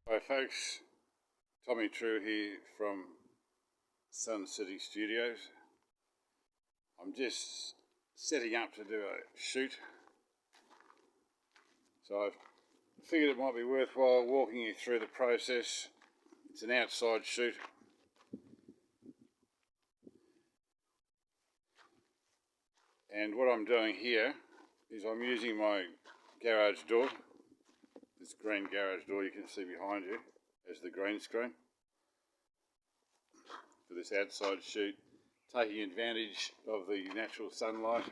Hi folks, Tommy True here from Sun City Studios. I'm just setting up to do a shoot, so I figured it might be worthwhile walking you through the process. It's an outside shoot. And what I'm doing here is I'm using my garage door, this green garage door you can see behind you, as the green screen for this outside shoot, taking advantage of the natural sunlight.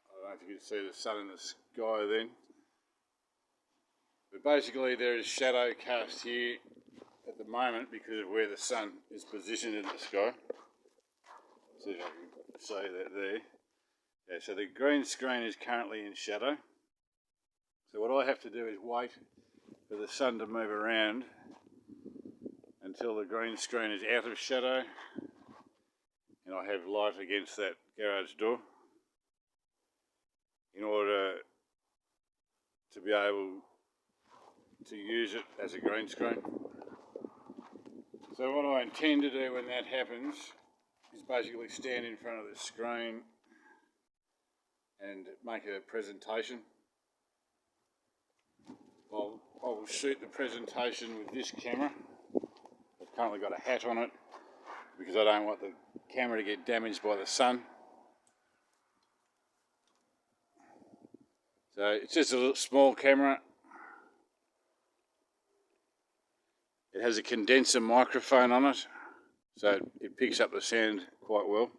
I don't know if you can see the sun in the sky then, but basically there is shadow cast here at the moment because of where the sun is positioned in the sky. See if I can say that there. Yeah, so the green screen is currently in shadow. So what I have to do is wait for the sun to move around until the green screen is out of shadow and I have light against that garage door in order to be able to use it as a green screen. So what I intend to do when that happens is basically stand in front of the screen and make a presentation. I will shoot the presentation with this camera. I've currently got a hat on it because I don't want the camera to get damaged by the sun. So it's just a little small camera. It has a condenser microphone on it, so it picks up the sound quite well.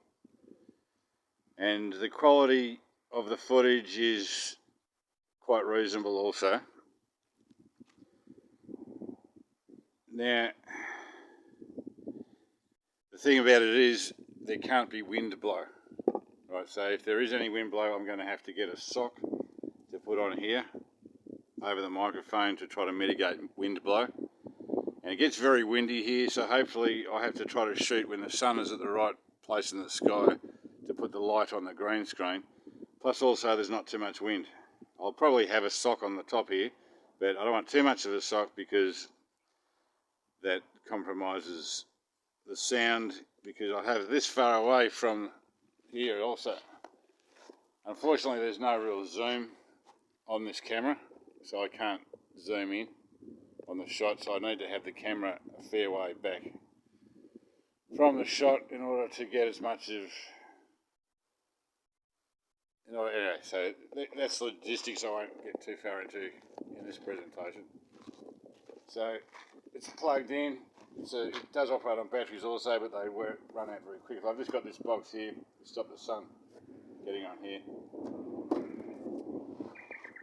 And the quality of the footage is quite reasonable also. Now, the thing about it is there can't be wind blow, right? So if there is any wind blow, I'm going to have to get a sock to put on here over the microphone to try to mitigate wind blow. And it gets very windy here, so hopefully I have to try to shoot when the sun is at the right place in the sky to put the light on the green screen. Plus also there's not too much wind. I'll probably have a sock on the top here, but I don't want too much of a sock because that compromises the sound, because I have this far away from here also. Unfortunately there's no real zoom on this camera, so I can't zoom in on the shot, so I need to have the camera a fair way back from the shot in order to get as much of, anyway, so that's logistics I won't get too far into in this presentation. So it's plugged in, it does operate on batteries also, but they run out very quickly. I've just got this box here to stop the sun getting on here.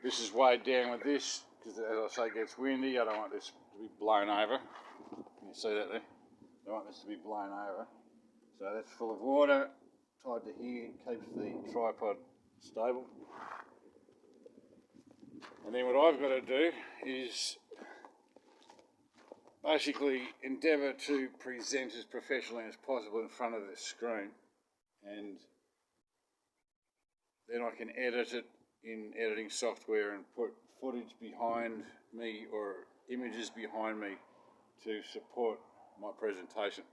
This is weighed down with this because, as I say, it gets windy. I don't want this to be blown over. Can you see that there? I don't want this to be blown over. So that's full of water, tied to here, keeps the tripod stable. And then what I've got to do is basically endeavour to present as professionally as possible in front of this screen, and then I can edit it in editing software and put footage behind me or images behind me to support my presentation.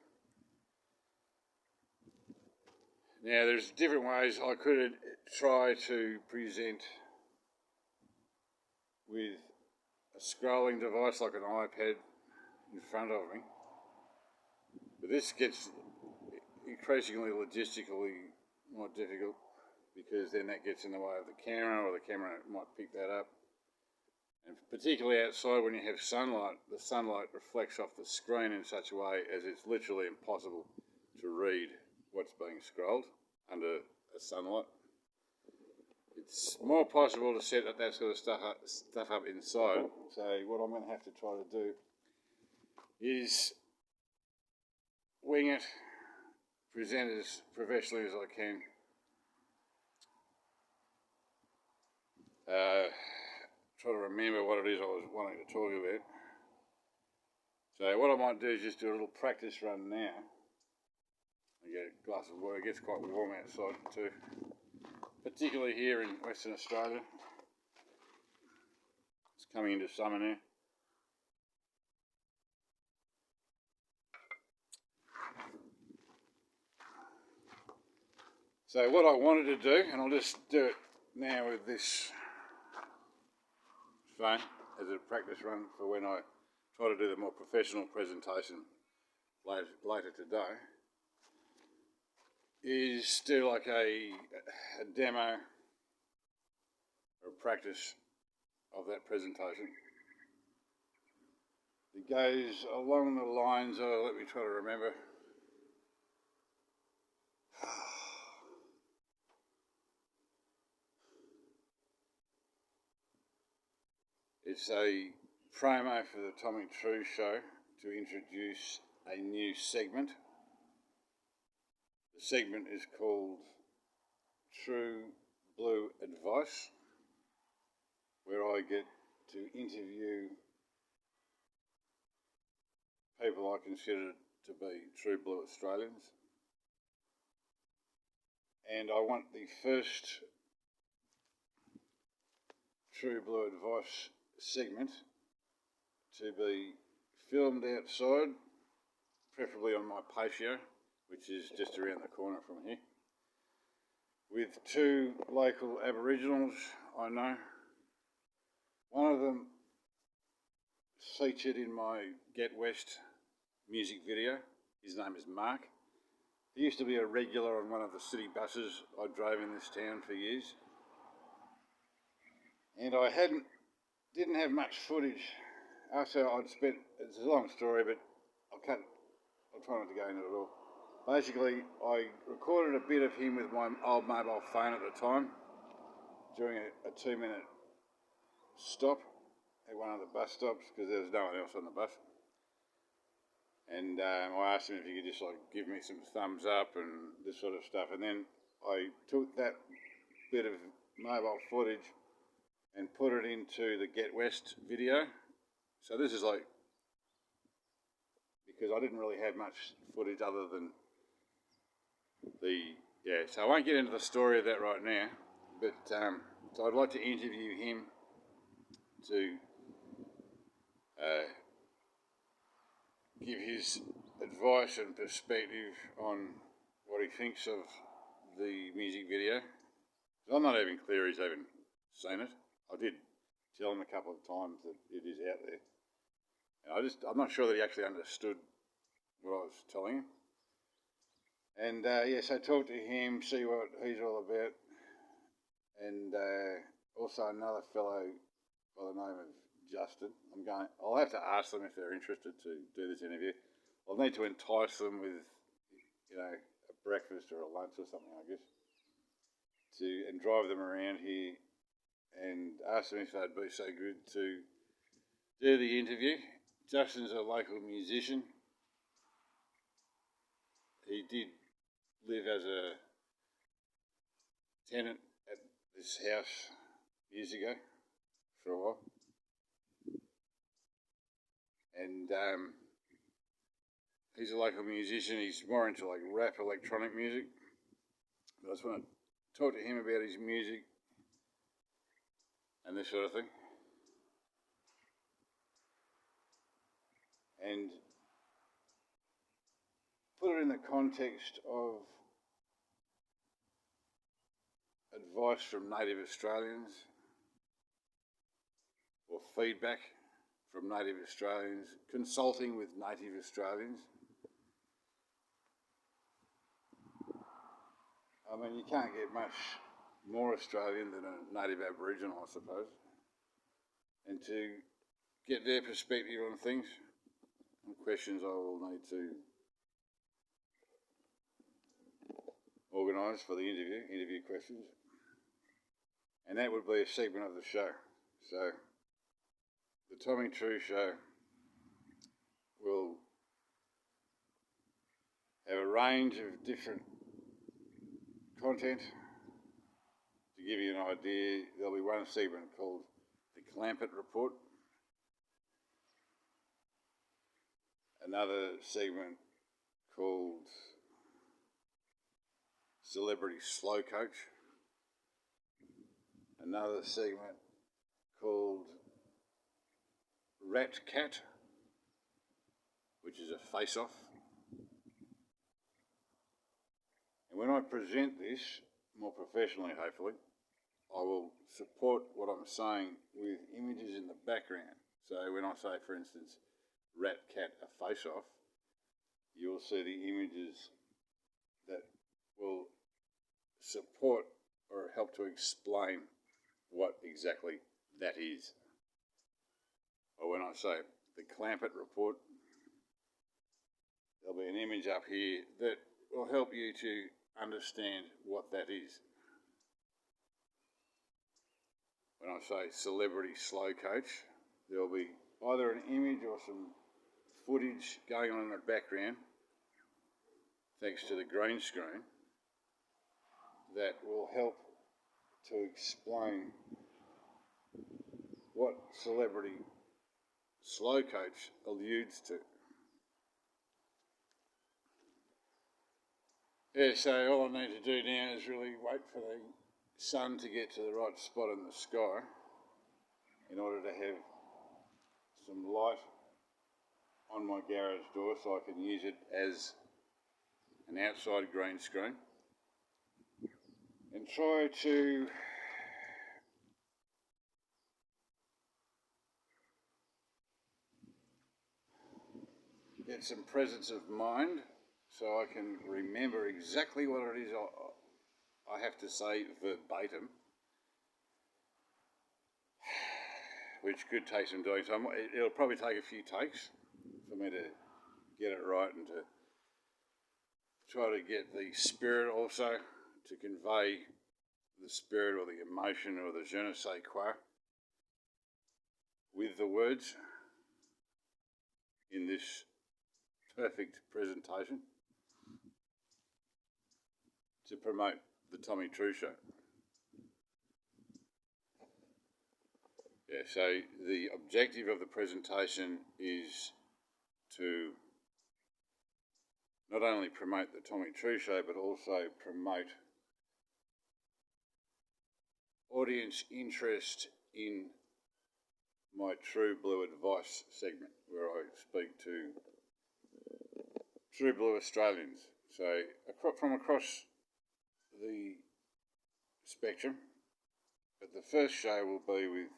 Now there's different ways I could try to present with a scrolling device like an iPad in front of me, but this gets increasingly logistically more difficult because then that gets in the way of the camera, or the camera might pick that up. And particularly outside when you have sunlight, the sunlight reflects off the screen in such a way as it's literally impossible to read what's being scrolled under a sunlight. It's more possible to set that sort of stuff up inside. So what I'm going to have to try to do is wing it, present as professionally as I can. Try to remember what it is I was wanting to talk about. So what I might do is just do a little practice run now. I get a glass of water. It gets quite warm outside too, particularly here in Western Australia. coming into summer now. So what I wanted to do, and I'll just do it now with this phone as a practice run for when I try to do the more professional presentation later today, is do like a demo or a practice of that presentation. It goes along the lines of, let me try to remember. It's a promo for the Tommy True Show to introduce a new segment. The segment is called True Blue Advice, where I get to interview people I consider to be true blue Australians. And I want the first True Blue Advice segment to be filmed outside, preferably on my patio, which is just around the corner from here, with two local Aboriginals I know. One of them featured in my Get West music video. His name is Mark. He used to be a regular on one of the city buses I drove in this town for years. And I didn't have much footage after I'd spent, it's a long story, but I'll try not to go into it all. Basically, I recorded a bit of him with my old mobile phone at the time during a 2-minute stop at one of the bus stops because there was no one else on the bus. And I asked him if he could just like give me some thumbs up and this sort of stuff. And then I took that bit of mobile footage and put it into the Get West video. So this is like, because I didn't really have much footage other than so I won't get into the story of that right now, but so I'd like to interview him to give his advice and perspective on what he thinks of the music video. I'm not even clear he's even seen it. I did tell him a couple of times that it is out there. And I'm not sure that he actually understood what I was telling him. And so talk to him, see what he's all about. And also another fellow by the name of Justin. I'll have to ask them if they're interested to do this interview. I'll need to entice them with, a breakfast or a lunch or something, I guess, and drive them around here and ask them if they'd be so good to do the interview. Justin's a local musician. He did live as a tenant at this house years ago for a while. And he's a local musician. He's more into like rap, electronic music. But I just want to talk to him about his music and this sort of thing. And put it in the context of advice from native Australians or feedback from native Australians, consulting with native Australians. I mean, you can't get much more Australian than a native Aboriginal, I suppose. And to get their perspective on things and questions I will need to organise for the interview questions. And that would be a segment of the show. So the Tommy True Show will have a range of different content. To give you an idea, there'll be one segment called the Clampett Report, another segment called Celebrity Slow Coach, another segment called rat cat, which is a face-off. And when I present this more professionally, hopefully, I will support what I'm saying with images in the background. So when I say, for instance, rat cat a face-off, you'll see the images that will support or help to explain what exactly that is. Or when I say the Clampett report, there'll be an image up here that will help you to understand what that is. When I say celebrity slow coach, there'll be either an image or some footage going on in the background, thanks to the green screen, that will help to explain what celebrity slow coach alludes to. Yeah, so all I need to do now is really wait for the sun to get to the right spot in the sky in order to have some light on my garage door so I can use it as an outside green screen and try to get some presence of mind so I can remember exactly what it is I have to say verbatim, which could take some doing. So it'll probably take a few takes for me to get it right and to try to get the spirit also, to convey the spirit or the emotion or the je ne sais quoi with the words in this perfect presentation to promote the Tommy True Show. Yeah, so the objective of the presentation is to not only promote the Tommy True Show, but also promote audience interest in my True Blue Advice segment, where I speak to True Blue Australians. So from across the spectrum, but the first show will be with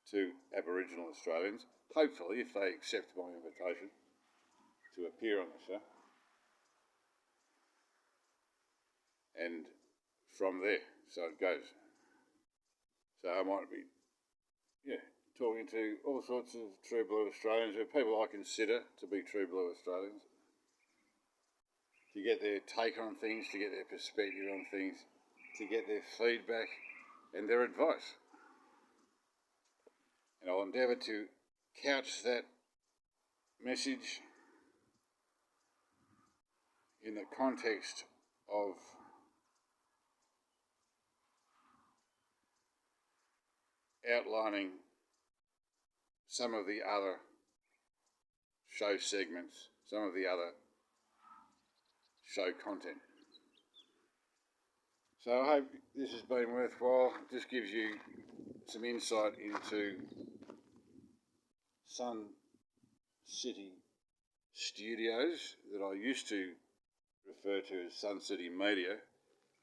two Aboriginal Australians, hopefully if they accept my invitation to appear on the show. And from there, so it goes. So I might be, talking to all sorts of True Blue Australians, or people I consider to be True Blue Australians, to get their take on things, to get their perspective on things, to get their feedback and their advice. And I'll endeavour to couch that message in the context of outlining some of the other show segments, some of the other show content. So I hope this has been worthwhile. It just gives you some insight into Sun City Studios that I used to refer to as Sun City Media,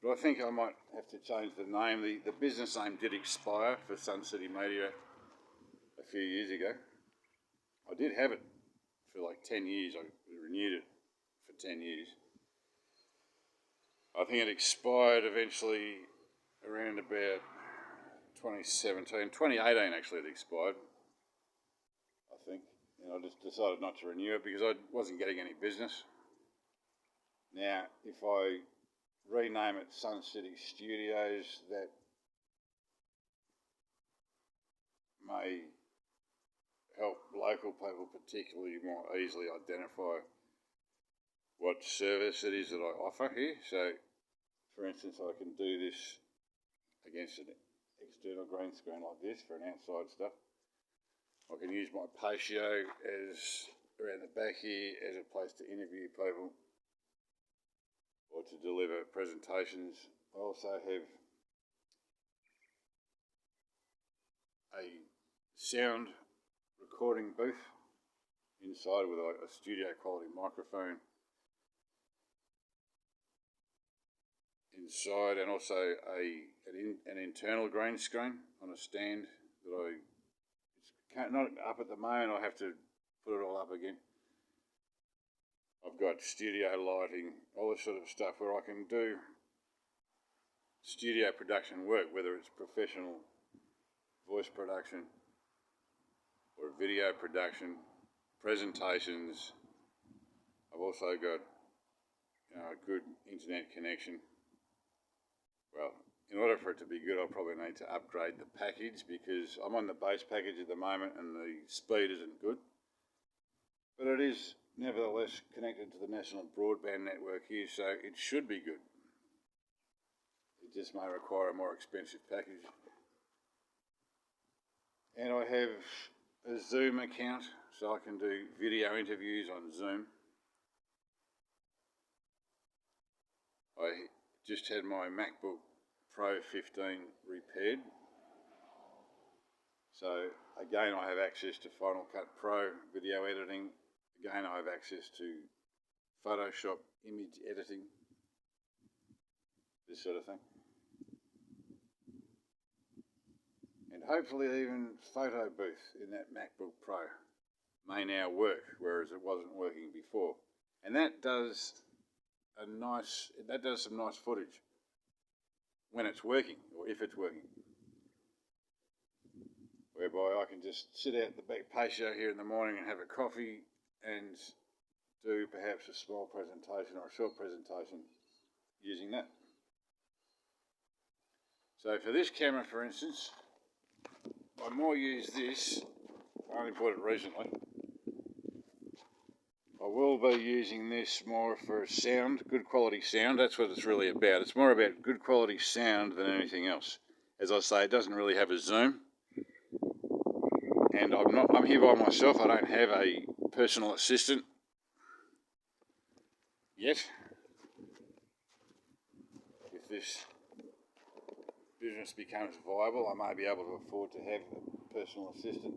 but I think I might have to change the name. The business name did expire for Sun City Media a few years ago. I did have it for like 10 years. I renewed it for 10 years. I think it expired eventually around about 2017, 2018 actually it expired, I think. And I just decided not to renew it because I wasn't getting any business. Now, if I rename it Sun City Studios, that may help local people particularly more easily identify what service it is that I offer here. So, for instance, I can do this against an external green screen like this for an outside stuff. I can use my patio as around the back here as a place to interview people or to deliver presentations. I also have a sound recording booth inside with a studio quality microphone inside, and also an internal green screen on a stand that it's not up at the moment. I have to put it all up again. I've got studio lighting, all this sort of stuff where I can do studio production work, whether it's professional voice production or video production, presentations. I've also got a good internet connection. Well, in order for it to be good, I'll probably need to upgrade the package, because I'm on the base package at the moment and the speed isn't good. But it is nevertheless connected to the national broadband network here, so it should be good. It just may require a more expensive package. And I have a Zoom account, so I can do video interviews on Zoom. I just had my MacBook Pro 15 repaired. So again, I have access to Final Cut Pro video editing. Again, I have access to Photoshop image editing, this sort of thing. And hopefully even photo booth in that MacBook Pro may now work, whereas it wasn't working before. And that does some nice footage when it's working, or if it's working. Whereby I can just sit out the back patio here in the morning and have a coffee and do perhaps a small presentation or a short presentation using that. So for this camera, for instance, I more use this. I only bought it recently. I will be using this more for sound, good quality sound. That's what it's really about. It's more about good quality sound than anything else. As I say, it doesn't really have a zoom. And I'm here by myself. I don't have a personal assistant yet. If this business becomes viable, I may be able to afford to have a personal assistant.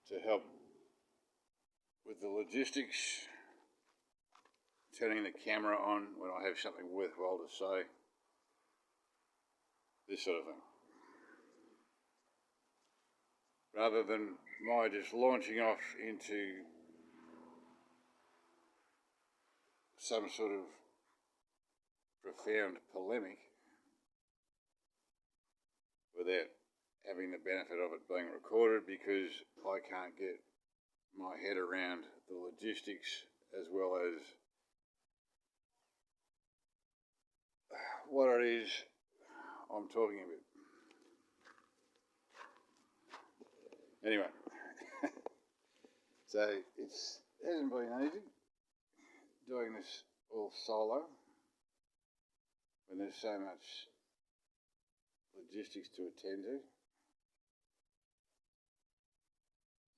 To help with the logistics, turning the camera on when I have something worthwhile to say, this sort of thing. Rather than my just launching off into some sort of profound polemic without having the benefit of it being recorded, because I can't get my head around the logistics as well as what it is I'm talking about. Anyway, so it hasn't been easy doing this all solo when there's so much logistics to attend to.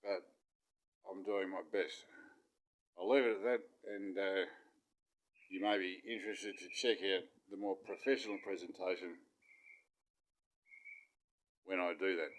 But I'm doing my best. I'll leave it at that, and you may be interested to check out the more professional presentation when I do that.